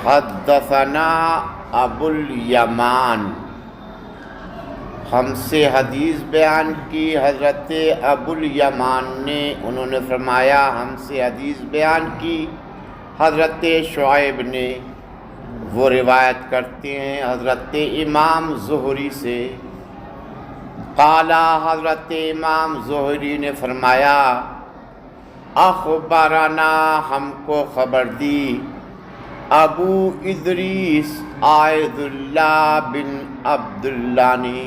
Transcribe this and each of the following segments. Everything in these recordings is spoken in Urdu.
حدثنا ابو الیمان، ہم سے حدیث بیان کی حضرت ابو الیمان نے، انہوں نے فرمایا ہم سے حدیث بیان کی حضرت شعیب نے، وہ روایت کرتے ہیں حضرت امام زہری سے، قالا حضرت امام زہری نے فرمایا اخبرنا، ہم کو خبر دی ابو ادریس عائد اللہ بن عبداللہ نے،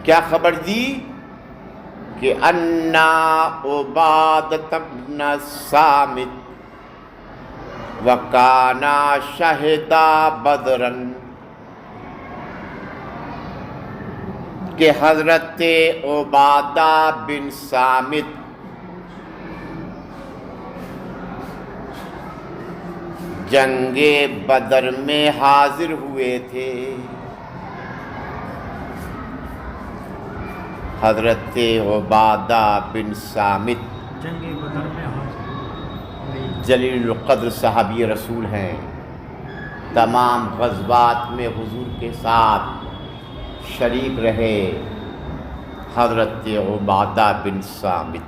کیا خبر دی کہ انا عبادۃ بن الصامت وکانا شہدا بدرن، کہ حضرت عبادہ بن صامت جنگ بدر میں حاضر ہوئے تھے۔ حضرت عبادہ بن صامت جنگ بدر میں حاضر، جلیل القدر صحابی رسول ہیں، تمام غزوات میں حضور کے ساتھ شریک رہے حضرت عبادہ بن صامت۔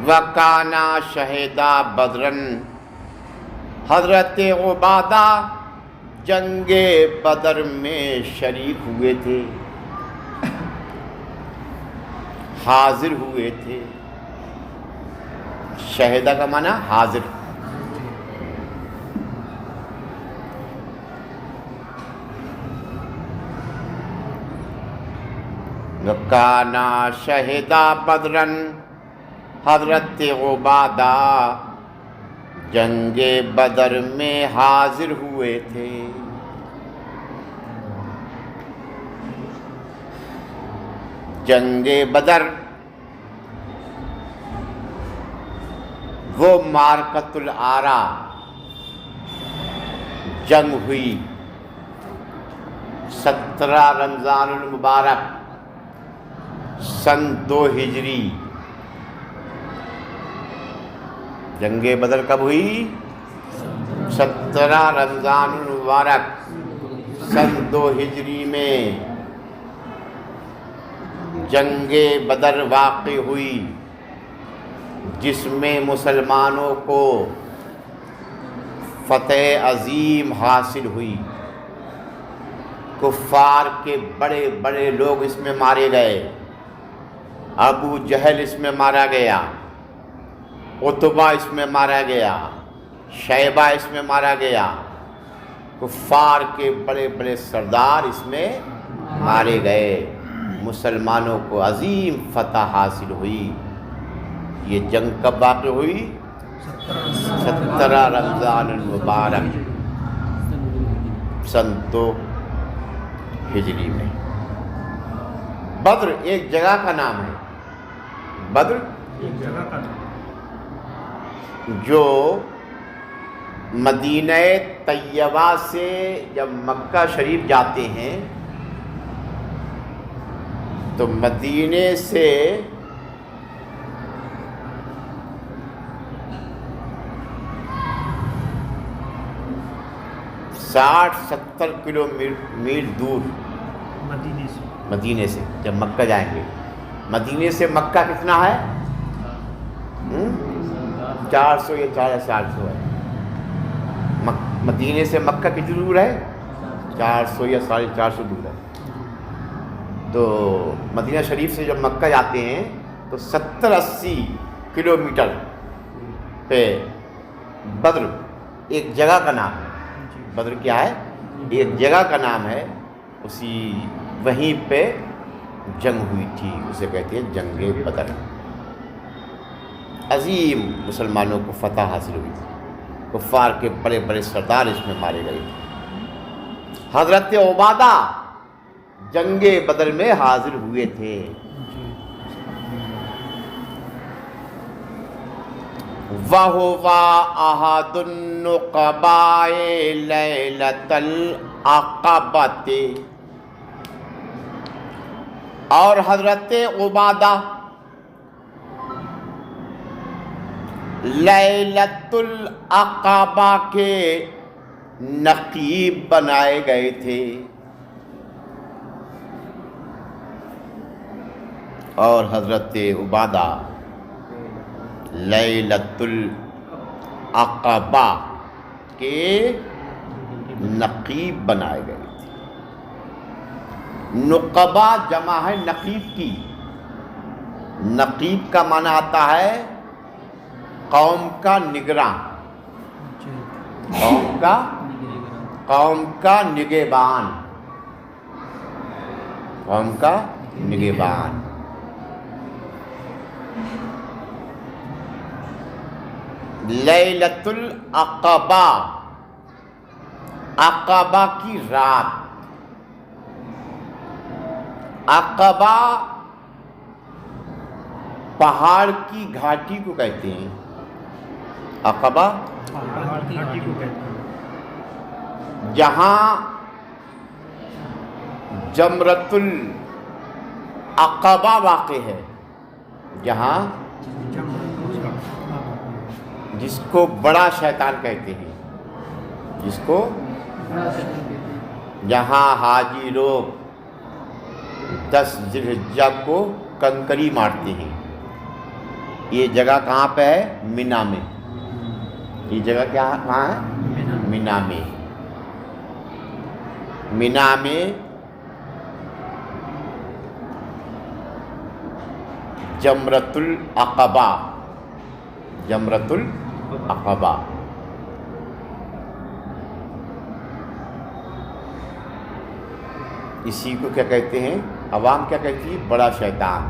وکانا شہدا بدرن، حضرت عبادہ جنگ بدر میں شریک ہوئے تھے، حاضر ہوئے تھے۔ شہدا کا معنی حاضر۔ وکانا شہدا بدرن، حضرت عبادہ جنگ بدر میں حاضر ہوئے تھے۔ جنگ بدر وہ معرکۃ الآرا جنگ ہوئی 17 رمضان المبارک سن 2 ہجری۔ جنگ بدر کب ہوئی؟ 17 رمضان المبارک سن 2 ہجری میں جنگ بدر واقع ہوئی، جس میں مسلمانوں کو فتح عظیم حاصل ہوئی۔ کفار کے بڑے بڑے لوگ اس میں مارے گئے، ابو جہل اس میں مارا گیا، عتبہ اس میں مارا گیا، شیبہ اس میں مارا گیا، کفار کے بڑے بڑے سردار اس میں مارے گئے، مسلمانوں کو عظیم فتح حاصل ہوئی۔ یہ جنگ کب واقع ہوئی؟ 17 رمضان المبارک سن 2 ہجری میں۔ بدر ایک جگہ کا نام ہے، بدر ایک جگہ کا نام، جو مدینہ طیبہ سے جب مکہ شریف جاتے ہیں تو مدینے سے 60-70 کلو میل دور مدینے سے جب مکہ جائیں گے، مدینے سے مکہ کتنا ہے؟ 400 یا 450 ہے۔ مدینے سے مکہ کتنی دور ہے؟ 400 یا 450 دور ہے۔ تو مدینہ شریف سے جب مکہ جاتے ہیں تو 70-80 کلومیٹر پہ بدر ایک جگہ کا نام ہے۔ بدر کیا ہے؟ ایک جگہ کا نام ہے، اسی وہیں پہ جنگ ہوئی تھی، اسے کہتے ہیں جنگ بدر۔ عظیم مسلمانوں کو فتح حاصل ہوئی تھی، کفار کے بڑے بڑے سردار اس میں مارے گئے تھے۔ حضرت عبادہ جنگ بدر میں حاضر ہوئے تھے۔ وَهُوَ أَحَدُ النُّقَبَاءِ لَيْلَةَ الْعَقَبَةِ، اور حضرت عبادہ لیلۃ العقبہ کے نقیب بنائے گئے تھے اور حضرت عبادہ لیلۃ العقبہ کے نقیب بنائے گئے تھے۔ نقبہ جمع ہے نقیب کی۔ نقیب کا معنی آتا ہے قوم کا نگراں، قوم کا نگہبان، قوم کا نگہبان۔ لیلۃ العقبہ، عقبہ کی رات۔ عقبہ پہاڑ کی گھاٹی کو کہتے ہیں۔ عقبہ گھاٹی کو کہتے ہیں۔ جہاں جمرۃ العقبہ واقع ہے، جہاں جس کو بڑا شیطان کہتے ہیں، جس کو جہاں حاجی لوگ 10 ذی الحجہ کو کنکری مارتے ہیں۔ یہ جگہ کہاں پہ ہے؟ منی میں۔ یہ جگہ کہاں ہے؟ منی میں۔ منی میں جمرۃ العقبہ، جمرۃ العقبہ۔ اسی کو کیا کہتے ہیں؟ عوام کیا کہتی ہے؟ بڑا شیطان۔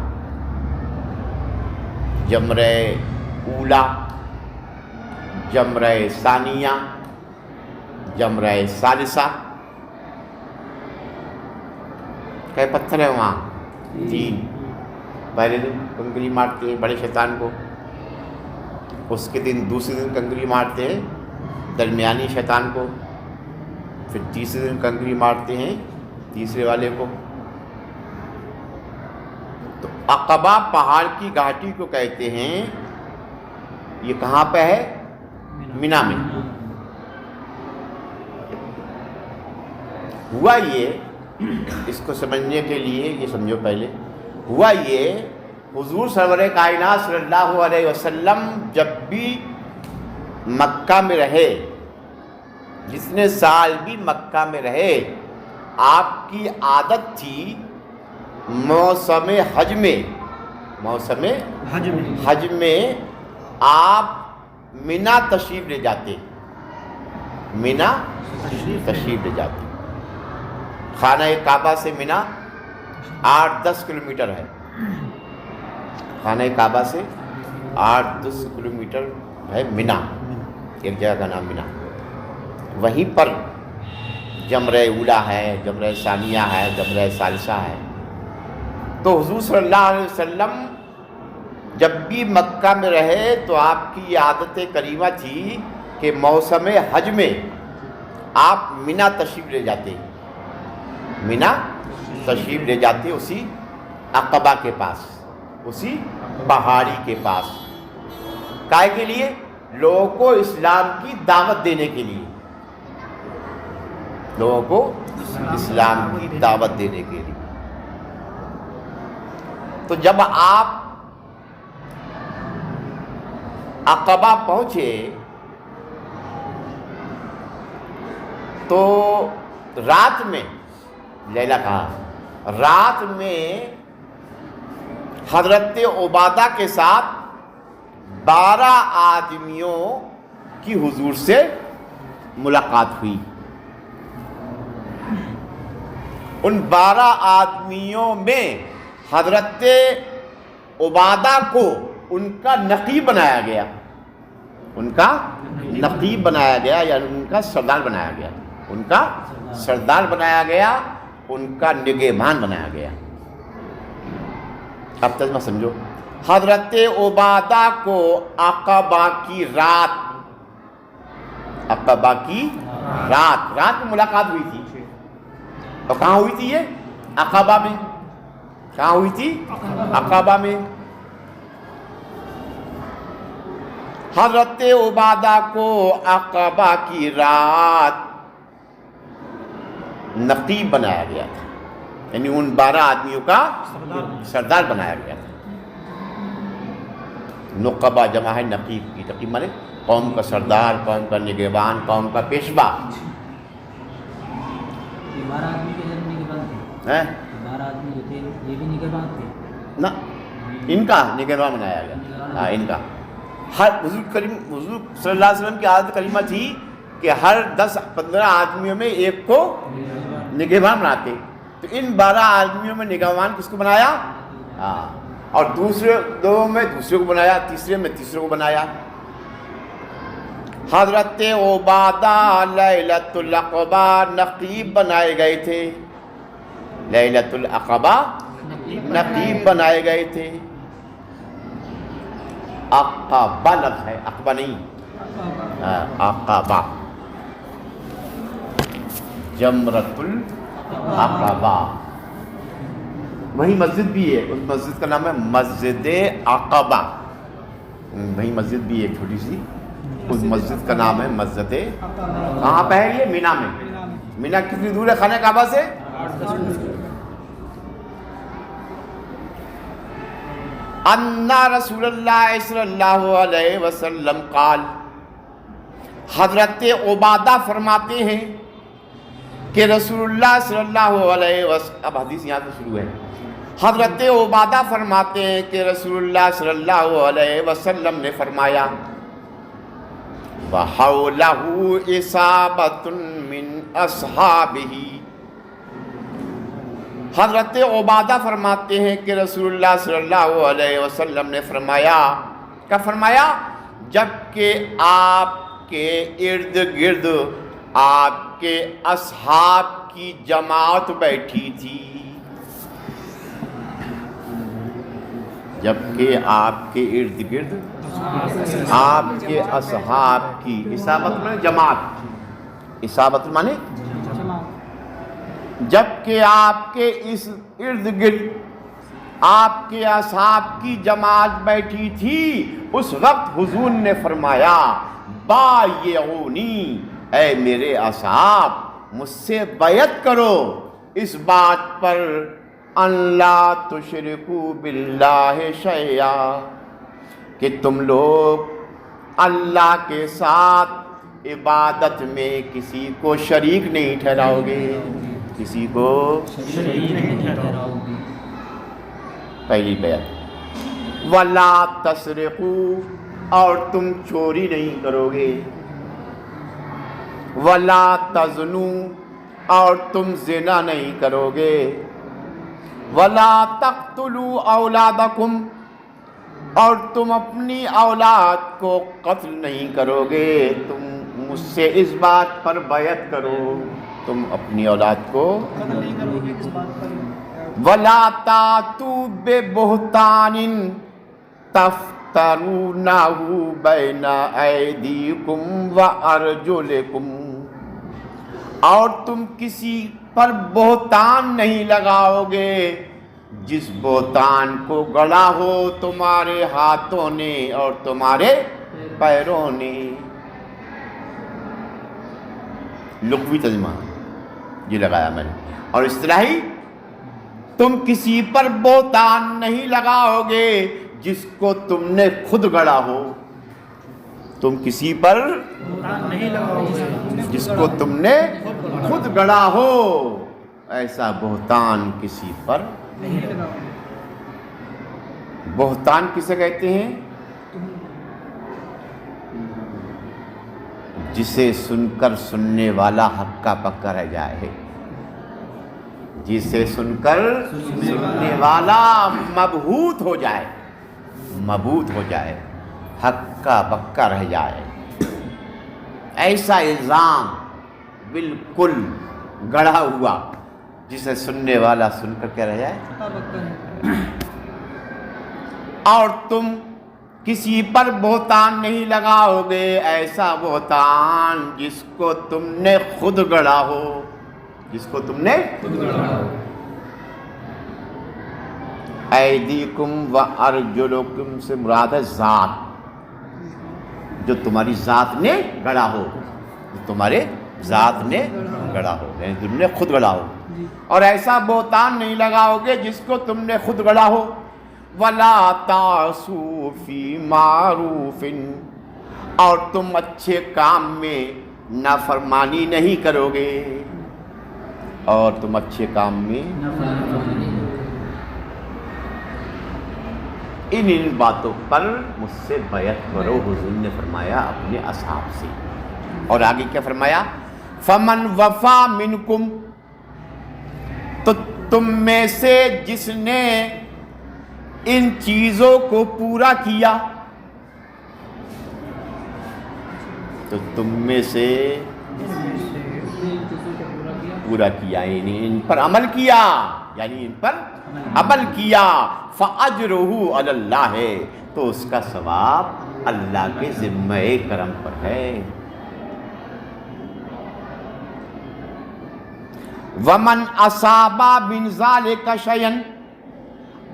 جمرہ اولا، جمرہ ثانیہ، جمرہ ثالثہ۔ کئی پتھر ہیں وہاں؟ 3۔ پہلے دن کنکری مارتے ہیں بڑے شیطان کو، اس کے دن دوسرے دن کنکری مارتے ہیں درمیانی شیطان کو، پھر تیسرے دن کنکری مارتے ہیں تیسرے والے کو۔ تو عقبہ پہاڑ کی گھاٹی کو کہتے ہیں۔ یہ کہاں پہ ہے؟ منی میں۔ ہوا یہ، اس کو سمجھنے کے لیے یہ سمجھو پہلے، ہوا یہ حضور سرور کائنات صلی اللہ علیہ وسلم جب بھی مکہ میں رہے، جتنے سال بھی مکہ میں رہے، آپ کی عادت تھی موسم حج میں، موسم حج میں آپ منی تشریف لے جاتے، منی تشریف لے جاتے۔ خانہ کعبہ سے منی 8-10 کلومیٹر ہے، خانہ کعبہ سے 8-10 کلومیٹر ہے منی، ایک جگہ کا نام منی۔ وہیں پر جمرہ اولا ہے، جمرہ ثانیہ ہے، جمرہ ثالثہ ہے۔ تو حضور صلی اللہ علیہ وسلم جب بھی مکہ میں رہے تو آپ کی یہ عادت کریمہ تھی کہ موسم حج میں آپ منی تشریف لے جاتے، منی تشریف لے جاتے، اسی عقبہ کے پاس، اسی پہاڑی کے پاس۔ کائے کے لیے؟ لوگوں کو اسلام کی دعوت دینے کے لیے، لوگوں کو اسلام کی دعوت دینے کے لیے۔ تو جب آپ عقبہ پہنچے تو رات میں، لیلہ کہا، رات میں حضرت عبادہ کے ساتھ 12 آدمیوں کی حضور سے ملاقات ہوئی۔ ان 12 آدمیوں میں حضرت عبادہ کو ان کا نقیب بنایا گیا، ان کا نقیب بنایا گیا، یعنی ان کا سردار بنایا گیا، ان کا سردار بنایا گیا، ان کا نگہبان بنایا گیا۔ اب ترجمہ سمجھو۔ حضرت عبادہ کو عقبہ کی رات، عقبہ کی رات میں ملاقات ہوئی تھی۔ اور کہاں ہوئی تھی؟ یہ عقبہ میں۔ کہاں ہوئی تھی؟ عقبہ میں۔ حضرت عبادہ کو عقبہ کی رات نقیب بنایا گیا تھا، یعنی ان 12 آدمیوں کا سردار بنایا گیا تھا۔ نقبہ جمع ہے نقیب کی، نقیب مانے قوم کا سردار، قوم کا نگہبان، قوم کا پیشوا۔ 12 آدمی کے جنم نگہبان تھے، 12 آدمی جو تھے یہ بھی نگہبان تھے نہ، ان کا نگہبان بنایا گیا، ہاں ان کا۔ ہر حضور صلی اللہ علیہ وسلم کی عادت کریمہ تھی کہ ہر 10-15 آدمیوں میں ایک کو نگہبان بناتے، تو ان 12 آدمیوں میں نگہبان کس کو بنایا؟ ہاں، اور دوسرے دو میں دوسرے کو بنایا، تیسرے میں تیسرے کو بنایا۔ حضرت عبادہ لیلۃ العقبہ نقیب بنائے گئے تھے، لیلۃ العقبہ نقیب بنائے گئے تھے۔ عقبہ لفظ ہے، عقبہ نہیں، عقبہ، جمرۃ العقبہ۔ وہی مسجد بھی ہے، اس مسجد کا نام ہے مسجد عقبہ، وہی مسجد بھی ہے چھوٹی سی، اس مسجد کا نام ہے مسجد۔ کہاں پہ ہے یہ؟ مینا میں۔ مینا کتنی دور ہے خانہ کعبہ سے؟ ان رسول اللہ صلی اللہ علیہ وسلم قال، حضرت عبادہ فرماتے ہیں کہ رسول اللہ صلی اللہ علیہ وسلم، اب حدیث یہاں سے شروع ہے، حضرت عبادہ فرماتے ہیں کہ رسول اللہ صلی اللہ علیہ وسلم نے فرمایا وَحَوْلَهُ إِصَابَةٌ مِّنْ أَصْحَابِهِ، حضرت عبادہ فرماتے ہیں کہ رسول اللہ صلی اللہ علیہ وسلم نے فرمایا، کیا فرمایا؟ جبکہ آپ کے ارد گرد آپ کے اصحاب کی جماعت بیٹھی تھی، جبکہ آپ کے ارد گرد آپ کے اصحاب کی، اصابت میں جماعت، اصابت مانے جبکہ آپ کے اس ارد گرد آپ کے اصحاب کی جماعت بیٹھی تھی، اس وقت حضور نے فرمایا بایعونی، اے میرے اصحاب مجھ سے بیعت کرو اس بات پر ان لا تشرکوا باللہ شیئا، کہ تم لوگ اللہ کے ساتھ عبادت میں کسی کو شریک نہیں ٹھہراؤ گے، کسی کو شریک نہیں ٹھہراؤ گے۔ پہلی بیعت۔ وَلَا تَسْرِقُوا، اور تم چوری نہیں کرو گے۔ وَلَا تَزْنُوا، اور تم زنا نہیں کرو گے۔ وَلَا تَقْتُلُوا أَوْلَادَكُمْ، اور تم اپنی اولاد کو قتل نہیں کرو گے۔ تم مجھ سے اس بات پر بیعت کرو، تم اپنی اولاد کو قتل نہیں کرو گے اس بات پر۔ وَلَا تَأْتُوا بِبُهْتَانٍ تَفْتَرُونَهُ بَيْنَ أَيْدِيكُمْ وَأَرْجُلِكُمْ، اور تم کسی پر بہتان نہیں لگاؤ گے جس بہتان کو گڑا ہو تمہارے ہاتھوں نے اور تمہارے پیروں نے۔ لغوی ترجمہ یہ لگایا میں نے، اور اصطلاحی تم کسی پر بہتان نہیں لگاؤ گے جس کو تم نے خود گڑا ہو، تم کسی پر نہیں لگاؤ گے جس کو تم نے خود گڑا ہو، ایسا بہتان کسی پر نہیں لگاؤ گے۔ بہتان کسے کہتے ہیں؟ جسے سن کر سننے والا ہکا پکا رہ جائے، جسے سن کر سننے والا مبہوت ہو جائے، مبہوت ہو جائے، ہکا پکا رہ جائے، ایسا الزام بالکل گڑھا ہوا جسے سننے والا سن کر کے رہ جائے۔ اور تم کسی پر بہتان نہیں لگاؤ گے ایسا بہتان جس کو تم نے خود گڑھا ہو، جس کو تم نے خود گڑھا ہو۔ ایدیکم و ارجلکم سے مراد ہے ذات، جو تمہاری ذات نے گڑا ہو، جو تمہارے ذات نے گڑا ہو، یعنی تم نے خود گڑا ہو، اور ایسا بہتان نہیں لگاؤ گے جس کو تم نے خود گڑا ہو۔ وَلَا تَعْصُوا فِي مَعْرُوفٍ، اور تم اچھے کام میں نافرمانی نہیں کرو گے، اور تم اچھے کام میں ان باتوں پر مجھ سے بیعت کرو، حضور نے فرمایا اپنے اصحاب سے۔ اور آگے کیا فرمایا؟ فَمَنْ وَفَى مِنْكُمْ، تو تم میں سے جس نے ان چیزوں کو پورا کیا، تو تم میں سے پورا کیا یعنی ان پر عمل کیا، یعنی ان پر عمل کیا، فَأَجْرُهُ عَلَى اللَّهِ، تو اس کا ثواب اللہ کے ذمہ کرم پر ہے۔ وَمَنْ أَصَابَ مِنْ ذَلِكَ شَيْئًا،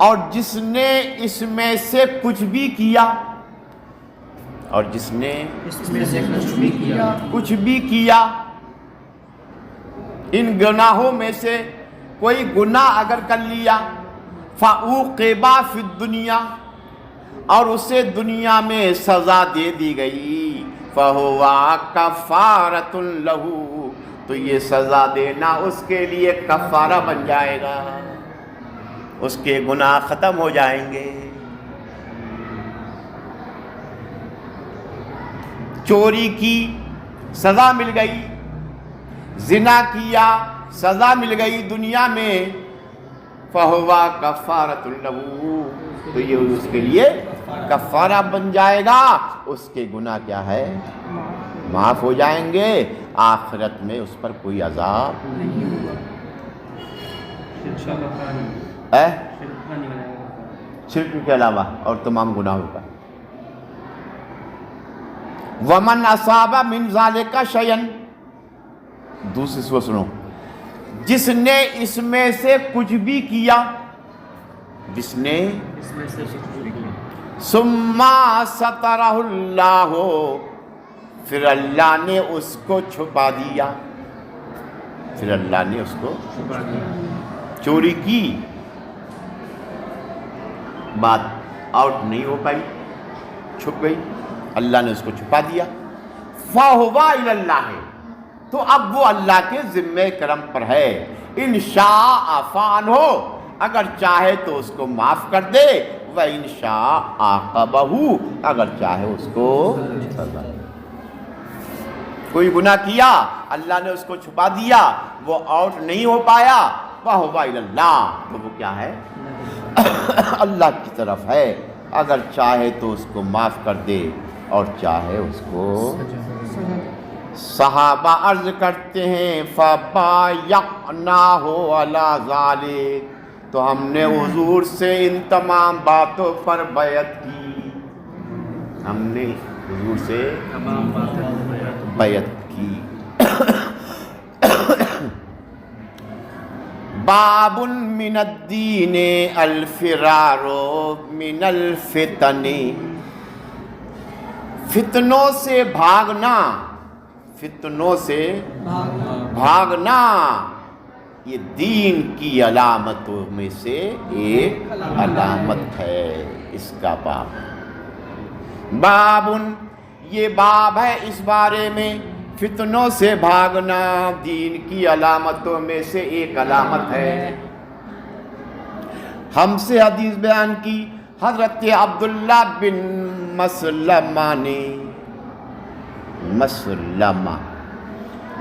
اور جس نے اس میں سے کچھ بھی کیا، اور جس نے کچھ بھی کیا ان گناہوں میں سے کوئی گناہ اگر کر لیا، فَعُوقِبَ فِي الدُّنْيَا، اور اسے دنیا میں سزا دے دی گئی، فَهُوَ كَفَّارَةٌ لَهُ، تو یہ سزا دینا اس کے لیے کفارہ بن جائے گا، اس کے گناہ ختم ہو جائیں گے۔ چوری کی سزا مل گئی، زنا کیا سزا مل گئی دنیا میں، فَهُوَ كَفَّارَةٌ لَهُ، تو یہ اس کے لیے کفارہ بن جائے گا، اس کے گناہ کیا ہے؟ معاف ہو جائیں گے، آخرت میں اس پر کوئی عذاب نہیں ہوگا۔ شرک کے علاوہ اور تمام گناہوں کا۔ وَمَنْ أَصَابَ مِنْ ذَلِكَ شَيْئًا، دوسری سو سنو، جس نے اس میں سے کچھ بھی کیا، جس نے ثُمَّ سَتَرَهُ اللَّهُ، پھر اللہ نے اس کو چھپا دیا، پھر اللہ نے اس کو چوری کی، بات آؤٹ نہیں ہو پائی، چھپ گئی، اللہ نے اس کو چھپا دیا، فَهُوَ إِلَى اللَّهِ، تو اب وہ اللہ کے ذمہ کرم پر ہے، ان شاء عفا عنہ، اگر چاہے تو اس کو معاف کر دے، وَإِن شاء عَاقَبَهُ، اگر چاہے اس کو سزا دے۔ کوئی گناہ کیا، اللہ نے اس کو چھپا دیا، وہ آؤٹ نہیں ہو پایا، فَهُوَ إِلَى اللَّهِ، تو وہ کیا ہے؟ اللہ کی طرف ہے، اگر چاہے تو اس کو معاف کر دے اور چاہے اس کو۔ صحابہ عرض کرتے ہیں فَبَايَعْنَاهُ عَلَى ذَلِكَ، تو ہم نے حضور سے ان تمام باتوں پر بیعت کی، ہم نے حضور سے بیعت کی۔ باب من الدین الفرار من الفتن، فتنوں سے بھاگنا، فتنوں سے بھاگنا یہ دین کی علامتوں میں سے ایک علامت ہے، اس کا باب۔ بابن، یہ باب ہے اس بارے میں، فتنوں سے بھاگنا دین کی علامتوں میں سے ایک علامت ہے۔ ہم سے حدیث بیان کی حضرت عبداللہ بن مسلمہ نے، مسلمہ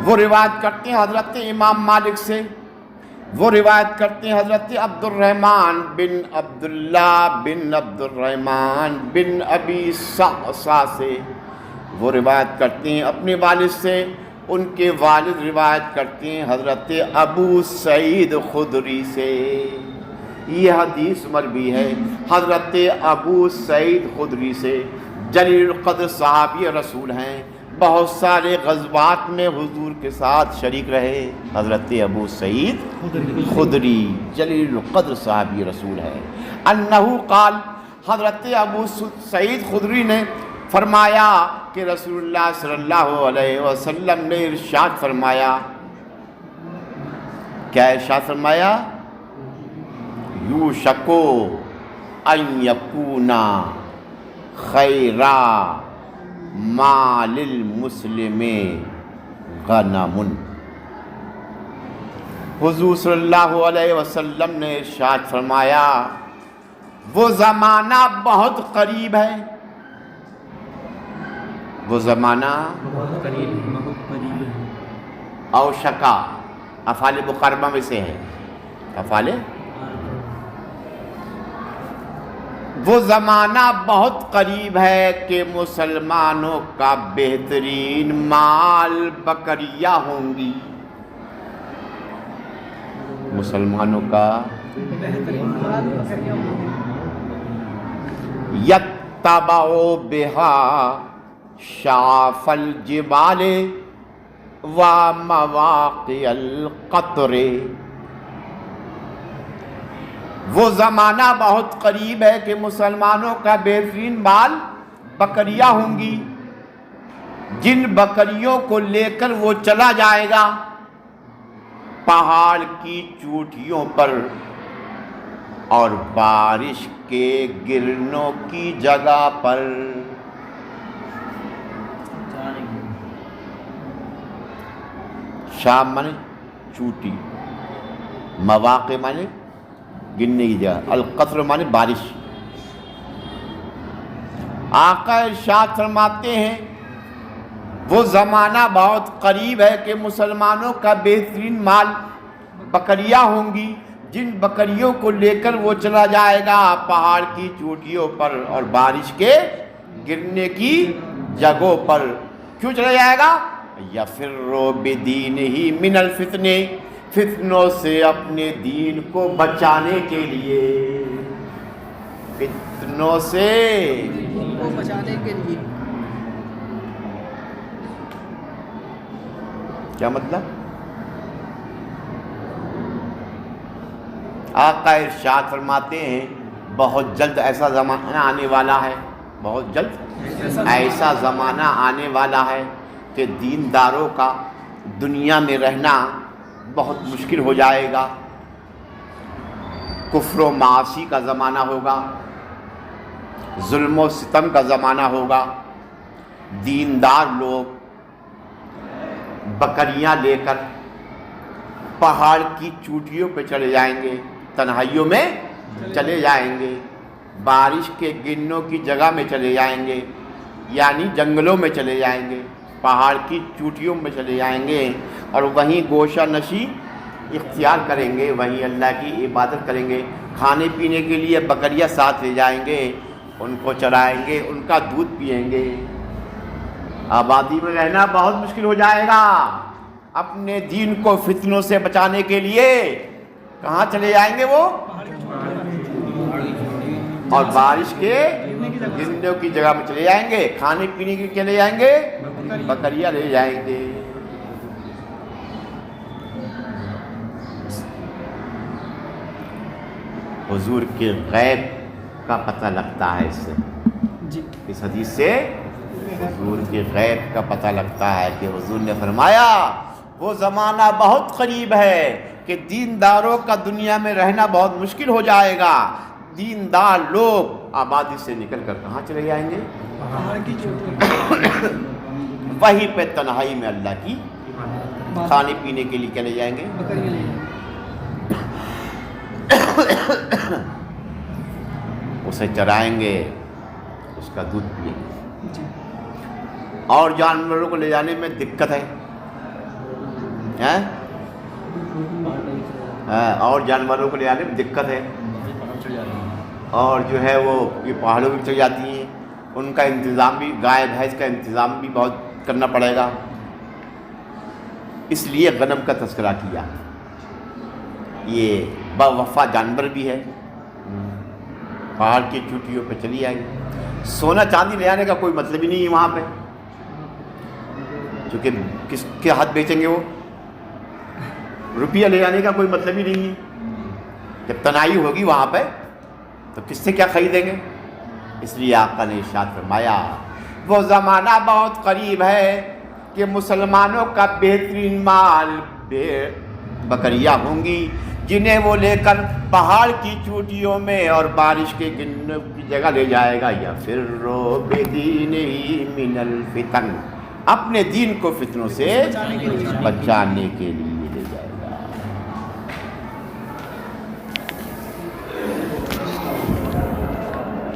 وہ روایت کرتے ہیں حضرت امام مالک سے، وہ روایت کرتے ہیں حضرت عبد الرحمن بن عبداللہ بن عبد الرحمن بن ابی صعصع سے، وہ روایت کرتے ہیں اپنے والد سے، ان کے والد روایت کرتے ہیں حضرت ابو سعید خدری سے۔ یہ حدیث مروی ہے حضرت ابو سعید خدری سے، جلیل القدر صحابی رسول ہیں، بہت سارے غزوات میں حضور کے ساتھ شریک رہے۔ حضرت ابو سعید خدری جلیل القدر صحابی رسول ہے۔ انہو قال، حضرت ابو سعید خدری نے فرمایا کہ رسول اللہ صلی اللہ علیہ وسلم نے ارشاد فرمایا، کیا ارشاد فرمایا؟ یوشکو ان یکونا خیرا مال المسلم غنم۔ حضور صلی اللہ علیہ وسلم نے ارشاد فرمایا وہ زمانہ بہت قریب ہے، وہ زمانہ بہت قریب ہے۔ اوشکا افعال مقربہ میں سے ہے، افعال وہ زمانہ بہت قریب ہے کہ مسلمانوں کا بہترین مال بکریاں ہوں گی، مسلمانوں کا یتبع بہا شعف الجبال و مواقع القطر۔ وہ زمانہ بہت قریب ہے کہ مسلمانوں کا بہترین مال بکریاں ہوں گی، جن بکریوں کو لے کر وہ چلا جائے گا پہاڑ کی چوٹیوں پر اور بارش کے گرنوں کی جگہ پر۔ شام مانے چوٹی، مواقع مانے گرنے کی جگہ، القطر مانے بارش۔ آقا ارشاد فرماتے ہیں وہ زمانہ بہت قریب ہے کہ مسلمانوں کا بہترین مال بکریاں ہوں گی، جن بکریوں کو لے کر وہ چلا جائے گا پہاڑ کی چوٹیوں پر اور بارش کے گرنے کی جگہوں پر۔ کیوں چلا جائے گا؟ یفر بدینہ من الفتنے، فتنوں سے اپنے دین کو بچانے کے لیے، فتنوں سے بچانے کے لیے۔ کیا مطلب؟ آقا ارشاد فرماتے ہیں بہت جلد ایسا زمانہ آنے والا ہے، بہت جلد ایسا زمانہ آنے والا ہے کہ دینداروں کا دنیا میں رہنا بہت مشکل ہو جائے گا، کفر و معاصی کا زمانہ ہوگا، ظلم و ستم کا زمانہ ہوگا، دیندار لوگ بکریاں لے کر پہاڑ کی چوٹیوں پہ چلے جائیں گے، تنہائیوں میں چلے جائیں گے، بارش کے گرنوں کی جگہ میں چلے جائیں گے، یعنی جنگلوں میں چلے جائیں گے، پہاڑ کی چوٹیوں میں چلے جائیں گے اور وہیں گوشہ نشی اختیار کریں گے، وہیں اللہ کی عبادت کریں گے، کھانے پینے کے لیے بکریاں ساتھ لے جائیں گے، ان کو چرائیں گے، ان کا دودھ پئیں گے۔ آبادی میں رہنا بہت مشکل ہو جائے گا، اپنے دین کو فتنوں سے بچانے کے لیے کہاں چلے جائیں گے وہ؟ اور بارش کے گرنے کی جگہ میں چلے جائیں گے، کھانے پینے کے چلے جائیں گے، بکریاں لے جائیں گے۔ حضور کے غیب کا پتہ لگتا ہے اس سے، اس حدیث سے حضور کے غیب کا پتہ لگتا ہے کہ حضور نے فرمایا وہ زمانہ بہت قریب ہے کہ دینداروں کا دنیا میں رہنا بہت مشکل ہو جائے گا، دیندار لوگ آبادی سے نکل کر کہاں چلے جائیں گے؟ وہیں پہ تنہائی میں اللہ کی کھانے پینے کے لیے چلے جائیں گے، اسے چرائیں گے، اس کا دودھ پئیں گے۔ اور جانوروں کو لے جانے میں دقت ہے، اور جانوروں کو لے جانے میں دقت ہے، اور جو ہے وہ یہ پہاڑوں بھی چل جاتی ہیں، ان کا انتظام بھی، گائے بھینس کا انتظام بھی بہت کرنا پڑے گا، اس لیے غنم کا تذکرہ کیا۔ یہ با وفا جانور بھی ہے، پہاڑ کی چوٹیوں پہ چلی آئی۔ سونا چاندی لے آنے کا کوئی مطلب ہی نہیں ہے وہاں پہ، چونکہ کس کے ہاتھ بیچیں گے وہ؟ روپیہ لے آنے کا کوئی مطلب ہی نہیں ہے، جب تنہائی ہوگی وہاں پہ تو کس سے کیا خریدیں گے؟ اس لیے آقا نے ارشاد فرمایا وہ زمانہ بہت قریب ہے کہ مسلمانوں کا بہترین مال بکریاں ہوں گی، جنہیں وہ لے کر پہاڑ کی چوٹیوں میں اور بارش کے گنوں کی جگہ لے جائے گا، یا پھر بدینہ من الفتن، اپنے دین کو فتنوں سے بچانے کے لیے۔